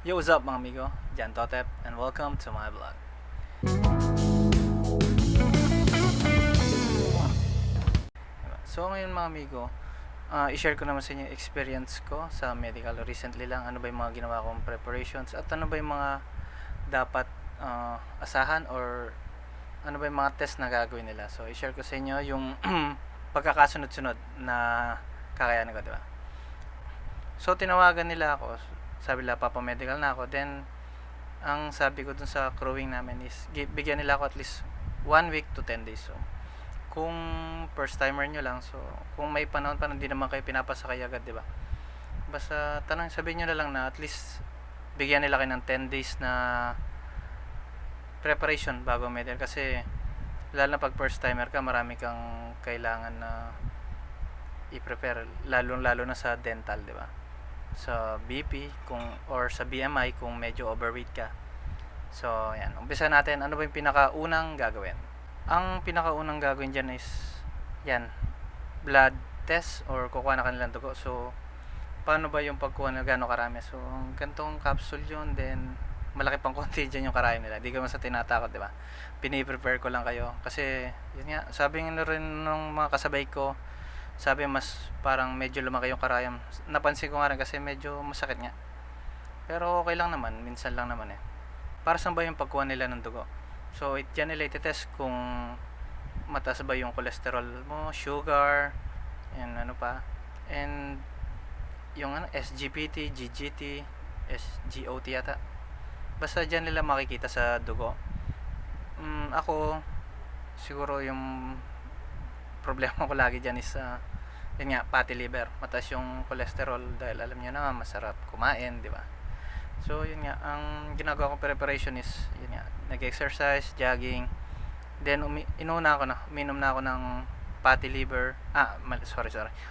Yo, what's up mga amigo? Jan Totep and welcome to my vlog. So ngayon mga amigo, i-share ko naman sa inyo yung experience ko sa medical recently lang. Ano ba yung mga ginawa kong preparations at ano ba yung mga dapat asahan or ano ba yung mga test na gagawin nila. So i-share ko sa inyo yung pagkakasunod-sunod na kakayanin ko, di ba? So tinawagan nila ako, sabi nila papamedical na ako. Then ang sabi ko dun sa crewing namin is bigyan nila ako at least 1 week to 10 days. So kung first timer nyo lang, so kung may panahon pa hindi naman kayo pinapasakay agad, di ba? Basta sabihin nyo na lang na at least bigyan nila kayo ng 10 days na preparation bago medical, kasi lalo na pag first timer ka, marami kang kailangan na i-prepare, lalo na sa dental, di ba? Sa BP kung or sa BMI kung medyo overweight ka. So yan, umpisa natin. Ano ba yung pinakaunang gagawin? Ang pinakaunang gagawin dyan is yan, blood test or kukuha na kanilang dugo. So paano ba yung pagkuha na gano'ng karami? So gantong capsule yun, then malaki pang konti dyan yung karami nila. Di ka man sa tinatakot, di ba? Piniprepare ko lang kayo kasi yun nga, sabi nga rin nung mga kasabay ko, sabi mas parang medyo lumaki yung karayom. Napansin ko nga rin kasi medyo masakit nga, pero okay lang naman, minsan lang naman eh. Para saan ba yung pagkuha nila ng dugo? So dyan nila iti-test kung mataas ba yung cholesterol mo, sugar, and ano pa, and yung SGPT, GGT, SGOT yata. Basta dyan nila makikita sa dugo. Ako siguro yung problema ko lagi dyan is yun nga, fatty liver, mataas yung cholesterol, dahil alam niyo na masarap kumain, di ba? So yun nga, ang ginagawa kong preparation is yun nga, nag-exercise, jogging, then uminom na ako ng fatty liver,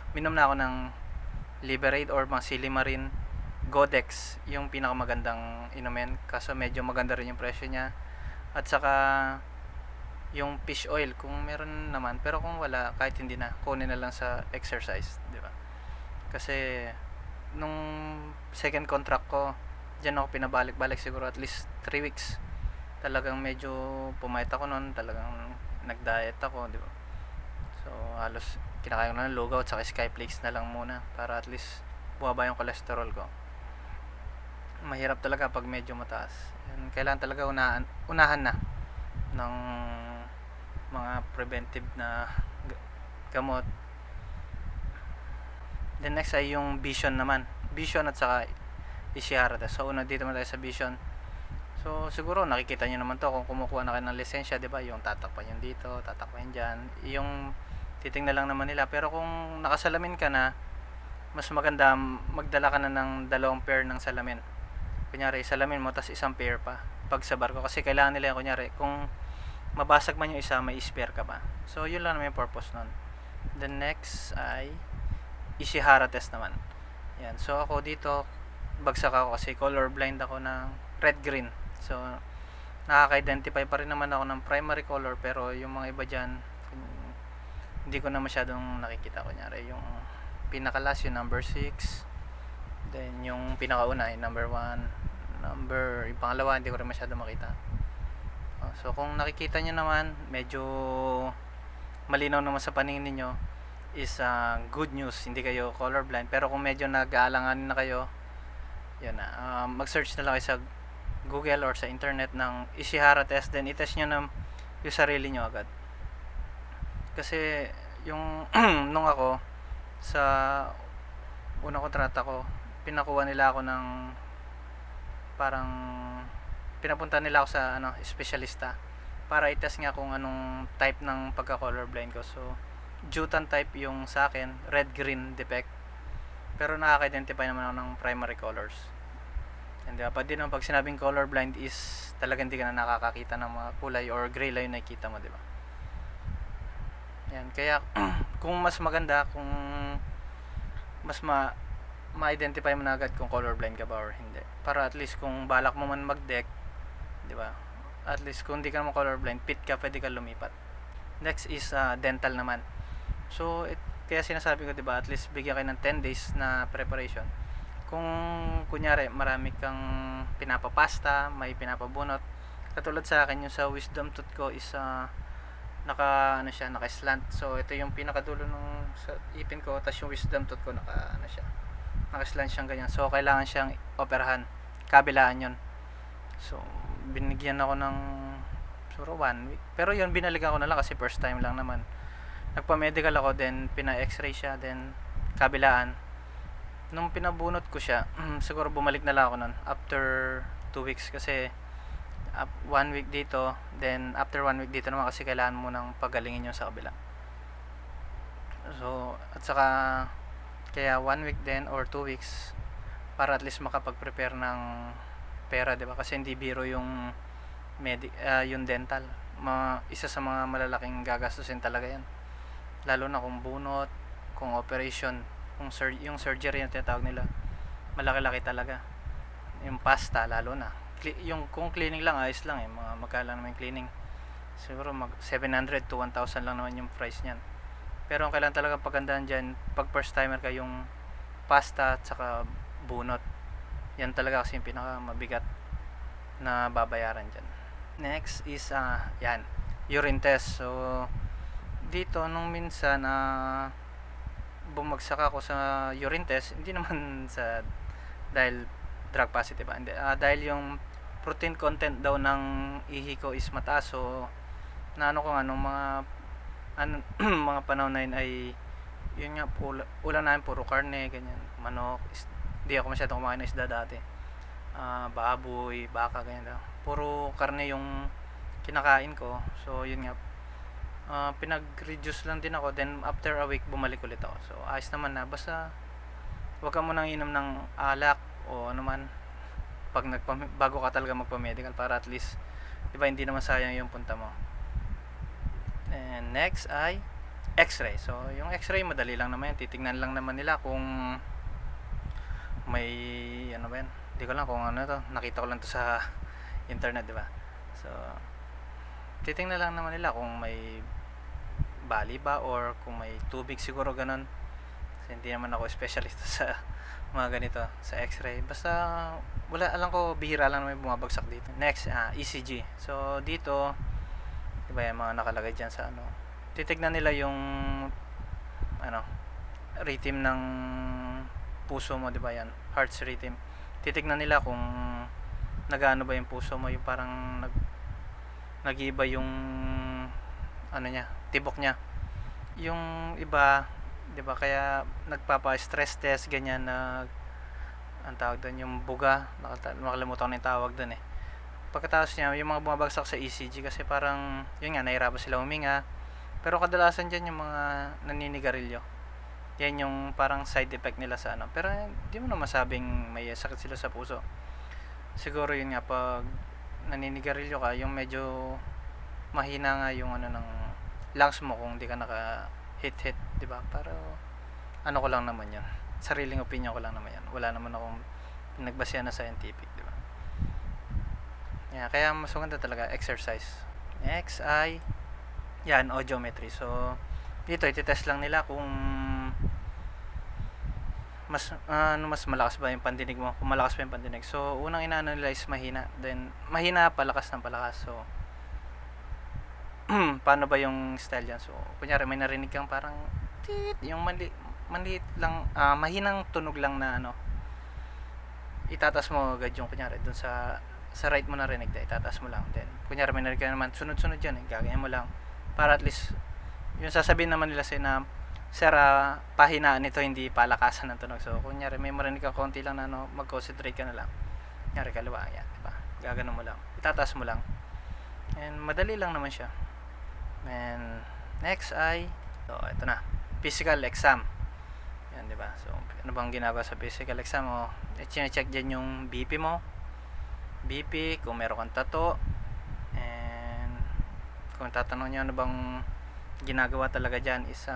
uminom na ako ng Liberate or mga Silimarin, Godex, yung pinakamagandang inumin, kaso medyo maganda rin yung presyo niya. At saka yung fish oil kung meron naman, pero kung wala, kahit hindi na, kunin na lang sa exercise, di ba? Kasi nung second contract ko, diyan ako pinabalik-balik siguro at least 3 weeks. Talagang medyo pumayat ako noon, talagang nag-diet ako, di ba? So halos kinakain ko na ng lugaw at saka Skyflakes na lang muna para at least bumaba yung cholesterol ko. Mahirap talaga pag medyo mataas. Kailangan talaga unahan na ng mga preventive na gamot. Then next ay yung vision naman. Vision at saka Ishihara test. So una dito naman tayo sa vision. So siguro nakikita niyo naman to kung kumukuha na kayo ng lisensya, 'di ba? Yung tatakpan yung dito, tatakpan diyan. Yung titingnan lang naman nila. Pero kung nakasalamin ka na, mas maganda magdala ka na ng dalawang pair ng salamin. Kunyari salamin mo tas isang pair pa pag sa barko, kasi kailangan nila yung kunyari kung mabasag man yung isa, may spare ka pa. So yun lang naman yung purpose nun. The next ay Ishihara test naman. Yan. So ako dito, bagsak ako kasi color blind ako ng red green. So nakaka-identify pa rin naman ako ng primary color, pero yung mga iba dyan hindi ko na masyadong nakikita. Kunyari yung pinaka-last yung number 6, then yung pinakauna yung number 1, yung pangalawa hindi ko rin masyado makita. So kung nakikita nyo naman medyo malinaw naman sa paningin niyo, is good news, hindi kayo colorblind. Pero kung medyo nag-aalangan na kayo, yun na, mag-search na lang kayo sa Google or sa internet ng Ishihara test, then i-test nyo na yung sarili nyo agad. Kasi yung nung ako sa unang kontrata ko, pinakuha nila ako ng parang pinapunta nila ako sa espesyalista para i-test nga kung anong type ng pagka-colorblind ko. So Jutan type yung sa akin, red green defect. Pero nakaka-identify naman ako ng primary colors. And pa din pag sinabing colorblind is talagang hindi ka na nakakakita ng mga kulay or gray lang yung nakikita mo, di ba? Yan, kaya kung mas maganda kung mas ma-identify mo na agad kung colorblind ka ba or hindi. Para at least kung balak mo man mag-deck, di ba? At least kung hindi ka naman colorblind, pit ka, pwede ka lumipat. Next is dental naman. So kaya sinasabi ko, di ba, at least bigyan kayo ng 10 days na preparation. Kung kunyari marami kang pinapapasta, may pinapabunot, katulad sa akin yung sa wisdom tooth ko is naka ano siya, naka slant. So ito yung pinakadulo nung sa ipin ko, tapos yung wisdom tooth ko naka ano siya, naka slant siyang ganyan. So kailangan siyang operahan, kabilaan yun. So binigyan ako ng siguro 1 week, pero yun binalikan ko na lang kasi first time lang naman. Nagpa-medical ako, then pina-x-ray siya, then kabilaan. Nung pinabunot ko siya, siguro bumalik na lang ako nun after 2 weeks kasi 1 week dito, then after 1 week dito naman kasi kailangan mo nang pagalingin yung sa kabila. So, at saka kaya 1 week din or 2 weeks para at least makapag-prepare ng pera, 'di ba? Kasi hindi biro yung yung dental. Isa sa mga malalaking gagastusin talaga 'yan. Lalo na kung bunot, kung operation, kung yung surgery na tinatawag nila. Malaki-laki talaga. Yung pasta lalo na. Yung kung cleaning lang ayos lang mga magkano naman yung cleaning. Siguro 700 to 1,000 lang naman yung price niyan. Pero ang kailangan talaga pagandaan diyan, pag first timer ka, yung pasta at saka bunot. Yan talaga kasi yung pinaka mabigat na babayaran diyan. Next is yan, urine test. So dito nung minsan bumagsak ako sa urine test, hindi naman sa dahil drug positive, hindi, dahil yung protein content daw ng ihi ko is mataas. So na ano ko nga nung mga mga panahon na yun ay yun nga, ulam namin puro karne, ganyan, manok, hindi ako masyadong kumain ng isda dati, baboy, baka, ganyan daw, puro karne yung kinakain ko. So yun nga, pinag-reduce lang din ako, then after a week bumalik ulit ako. So ayos naman na, basta wag ka munang inom ng alak o ano man pag bago ka talaga magpa-medical, para at least, di ba, hindi naman sayang yung punta mo. And next ay x-ray. So yung x-ray madali lang naman yan, titingnan lang naman nila kung may ano ba yan, hindi ko lang kung ano to, nakita ko lang to sa internet, di ba? So titingnan lang naman nila kung may bali ba or kung may tubig, siguro ganun. Kasi hindi naman ako specialist sa mga ganito sa x-ray. Basta wala, alam ko bihira lang naman bumabagsak dito. Next, ECG. So dito, diba yung mga nakalagay dyan sa ano, titignan nila yung ano, rhythm ng puso mo, diba yan, heart's rhythm. Titignan nila kung nagaano ba yung puso mo, yung parang nag-iiba yung ano niya, tibok niya. Yung iba, 'di ba, kaya nagpapa-stress test ganyan, ang tawag doon yung buga, nakalimutan ko na yung tawag doon eh. Pagkatapos niya, yung mga bumabagsak sa ECG kasi parang yun nga, nahirapan sila huminga. Pero kadalasan diyan yung mga naninigarilyo. Yan yung parang side effect nila sa ano. Pero hindi mo na masabing may sakit sila sa puso. Siguro yun nga, pag naninigarilyo ka, yung medyo mahina nga yung ano ng lungs mo kung hindi ka naka hit, 'di ba? Pero ano ko lang naman 'yan. Sariling opinion ko lang naman 'yan. Wala naman akong pinagbasehan na scientific, 'di ba? Yeah, kaya mas maganda talaga exercise. Next ay yan, audiometry. So dito i-test lang nila kung mas mas malakas ba yung pandinig mo, kung malakas pa yung pandinig. So unang inaano nila is mahina, then mahina, palakas ng palakas. So paano ba yung style yan? So kunyari may narinig kang parang tit, yung maliit lang, mahinang tunog lang na ano, itatas mo agad yung kunyari dun sa right mo narinig, itatas mo lang. Then kunyari may narinig ka naman sunod-sunod yan, gaganyan mo lang para at least yung sasabihin naman nila sa'yo na, sir, pahinaan nito, hindi palakasan ng tunog. So kunyari may marinig ka konti lang na ano, mag-concentrate ka na lang, kunyari kaliwa, yan, diba, gaganon mo lang, itatas mo lang, and madali lang naman siya. And next ay ito na, physical exam. Yan, di ba? So ano bang ginagawa sa physical exam mo? I-check diyan yung BP mo. BP, kung meron kang tattoo. And kung tatanong niyo ano bang ginagawa talaga diyan is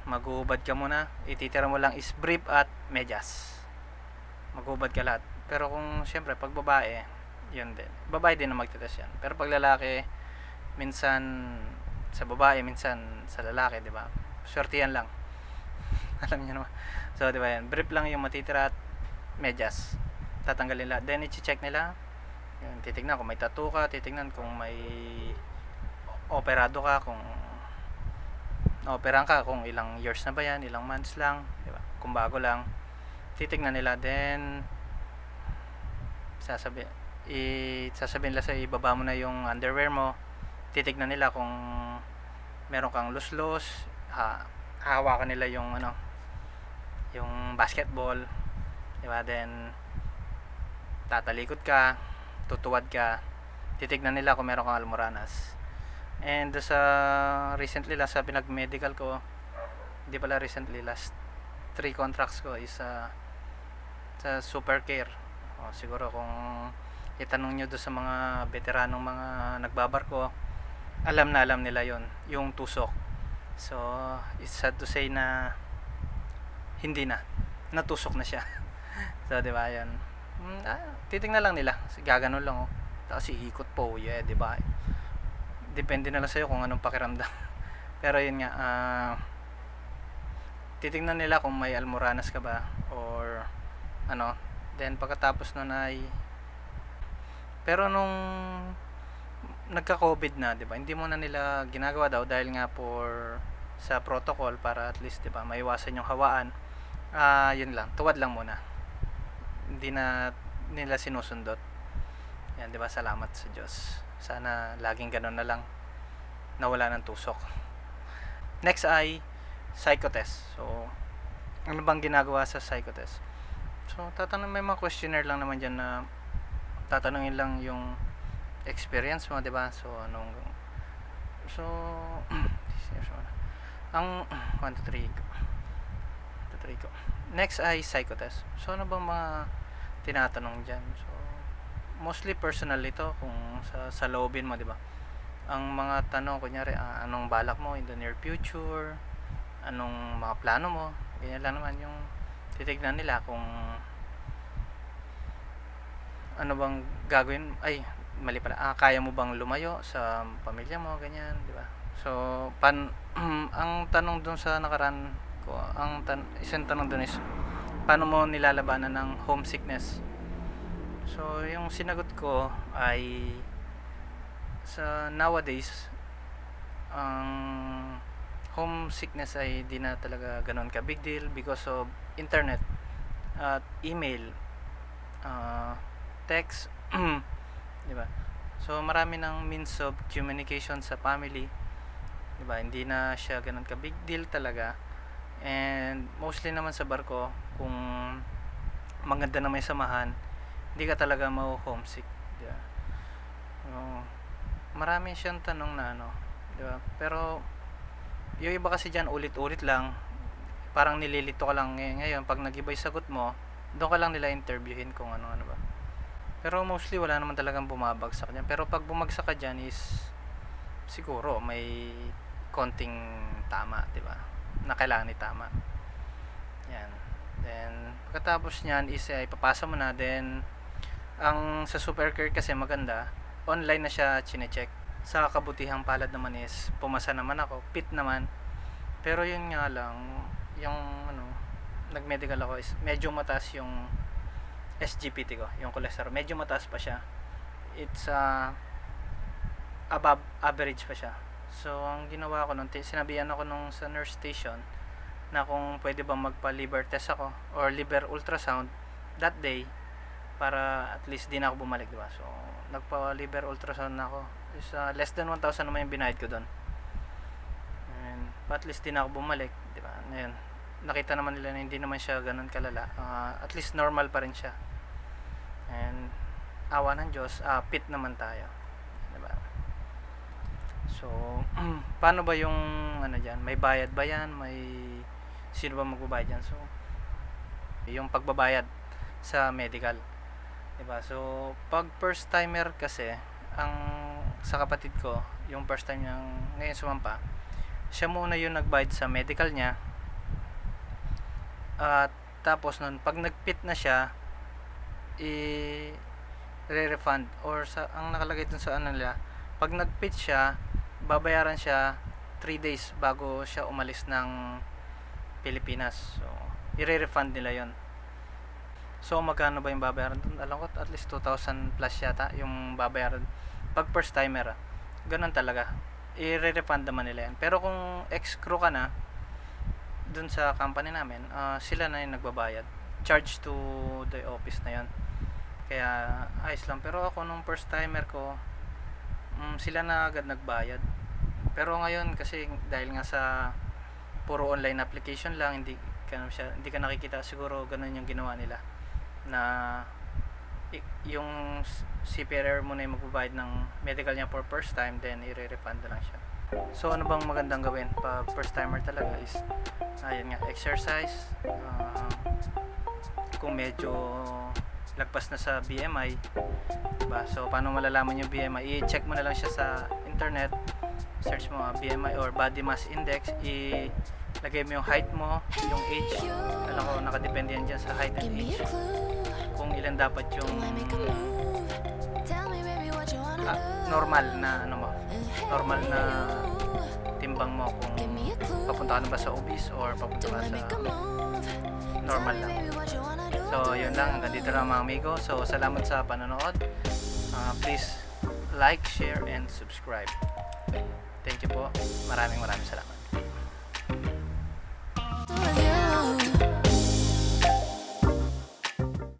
maghuhubad ka muna. Ititira mo lang is brief at medyas. Maghuhubad ka lahat. Pero kung siyempre pag babae, yun din. Babae din na magte-test yan. Pero pag lalaki, minsan sa babae, minsan sa lalaki, di ba? Swerte yan lang. Alam niyo naman. So, di ba yan? Brief lang yung matitira at medyas. Tatanggalin lahat. Then, i-check nila. Yun, titignan kung may tattoo ka, titignan kung may operado ka, kung na-operahan ka, kung ilang years na ba yan, ilang months lang, di ba? Kung bago lang, titignan nila. Then, sasabihin nila sa ibaba mo na yung underwear mo. Titignan nila kung meron kang luslos, hahawakan nila yung yung basketball, di ba? Then tatalikod ka, tutuwad ka, titignan nila kung meron kang almoranas. And sa recently lang sa pinag-medical ko, di pala recently, last 3 contracts ko is sa Super Care. Siguro kung itanong nyo doon sa mga veteranong mga nagbabarko, alam nila yon, yung tusok. So it's sad to say na hindi na, natusok na siya. So di ba yan, titingnan lang nila, gaganon lang tapos iikot po, di ba? Depende na lang sa'yo kung anong pakiramdam. Pero yun nga, titingnan nila kung may almoranas ka ba or ano. Then pagkatapos nun ay, pero nung nagka-COVID na, 'di ba? Hindi mo na nila ginagawa daw dahil nga sa protocol, para at least 'di ba, maiwasan yung hawaan. Yun lang, tuwad lang muna. Hindi na nila sinusundot. Yan, 'di ba? Salamat sa Diyos. Sana laging ganun na lang. Nawala ng tusok. Next ay psychotest. So, ano bang ginagawa sa psychotest? So, may mga questionnaire lang naman diyan na tatanungin lang yung experience mo, 'di ba? So ang 1 2 3 ko. Next ay psychotest. So ano bang mga tinatanong diyan? So mostly personal ito, kung sa loobin mo, 'di ba? Ang mga tanong kunyari, anong balak mo in the near future? Anong mga plano mo? Ganyan lang naman yung titignan nila, kung ano bang gagawin, mali pala, kaya mo bang lumayo sa pamilya mo, ganyan, di ba? So ang tanong dun sa nakaraan ko, isang tanong dun is, paano mo nilalabanan ng homesickness? So yung sinagot ko ay, sa nowadays, ang homesickness ay di na talaga ganun ka big deal because of internet at email, text, di ba? So marami ng means of communication sa family, di ba? Hindi na siya ganun ka big deal talaga. And mostly naman sa barko, kung maganda na may samahan, hindi ka talaga ma-homesick, di ba? Marami siyang tanong na di ba? Pero yung iba kasi diyan ulit-ulit lang, parang nililito ka lang. Ngayon pag nag-iba yung sagot mo, doon ka lang nila interviewin kung ano ba. Pero mostly wala naman talagang bumabagsak diyan. Pero pag bumagsak ka diyan is siguro may konting tama, 'di ba? Na kailangan itama. Yan. Then pagkatapos niyan is ipapasa mo na. Then ang sa Super Care kasi maganda, online na siya chine-check. Sa kabutihang palad naman is pumasa naman ako, fit naman. Pero yun nga lang, yung nag-medical ako is medyo mataas yung SGPT ko, yung cholesterol, medyo mataas pa siya. It's above average pa siya. So ang ginawa ko nung sinabihan ako nung sa nurse station na kung pwede ba magpa-liver test ako or liver ultrasound that day, para at least di na ako bumalik, diba? So nagpa-liver ultrasound na ako. Is less than 1,000 naman yung binayad ko doon. And at least di na ako bumalik, diba? Ngayon nakita naman nila na hindi naman siya ganun kalala, at least normal pa rin siya. And awa ng Diyos, fit naman tayo, diba? So paano ba yung dyan, may bayad ba yan, sino ba magbabayad yan? So yung pagbabayad sa medical, diba? So pag first timer kasi, sa kapatid ko, yung first time niyang ngayon sumampa, siya muna yung nagbayad sa medical niya. At tapos nun, pag nag-fit na siya, re-refund, or ang nakalagay dun sa nila, pag nag-fit siya, babayaran siya 3 days bago siya umalis ng Pilipinas. So, i-refund nila yon. So, magkano ba yung babayaran dun? Alam ko, at least 2,000 plus yata yung babayaran pag first timer. Ganun talaga. I-refund naman nila yan. Pero kung ex-crew ka na, dun sa company namin, sila na yung nagbabayad. Charge to the office na yon. Kaya, ayos lang. Pero ako, nung first timer ko, sila na agad nagbayad. Pero ngayon, kasi dahil nga sa puro online application lang, hindi ka nakikita, siguro ganun yung ginawa nila na yung CPR mo na yung magbabayad ng medical niya for first time, then i-refund na lang siya. So ano bang magandang gawin pag first timer talaga is ayun nga, exercise, kung medyo lagpas na sa BMI, diba? So paano malalaman yung BMI? I-check mo na lang siya sa internet, search mo BMI or body mass index, lagay mo yung height mo, yung age. Alam ko nakadepende yan dyan sa height and age, kung ilan dapat yung normal na normal na timbang mo, kung papunta ka na ba sa obese or papunta ka sa normal lang. So yun lang, hanggang dito lang mga amigo. So salamat sa panonood. Please like, share and subscribe. Thank you po. Maraming salamat.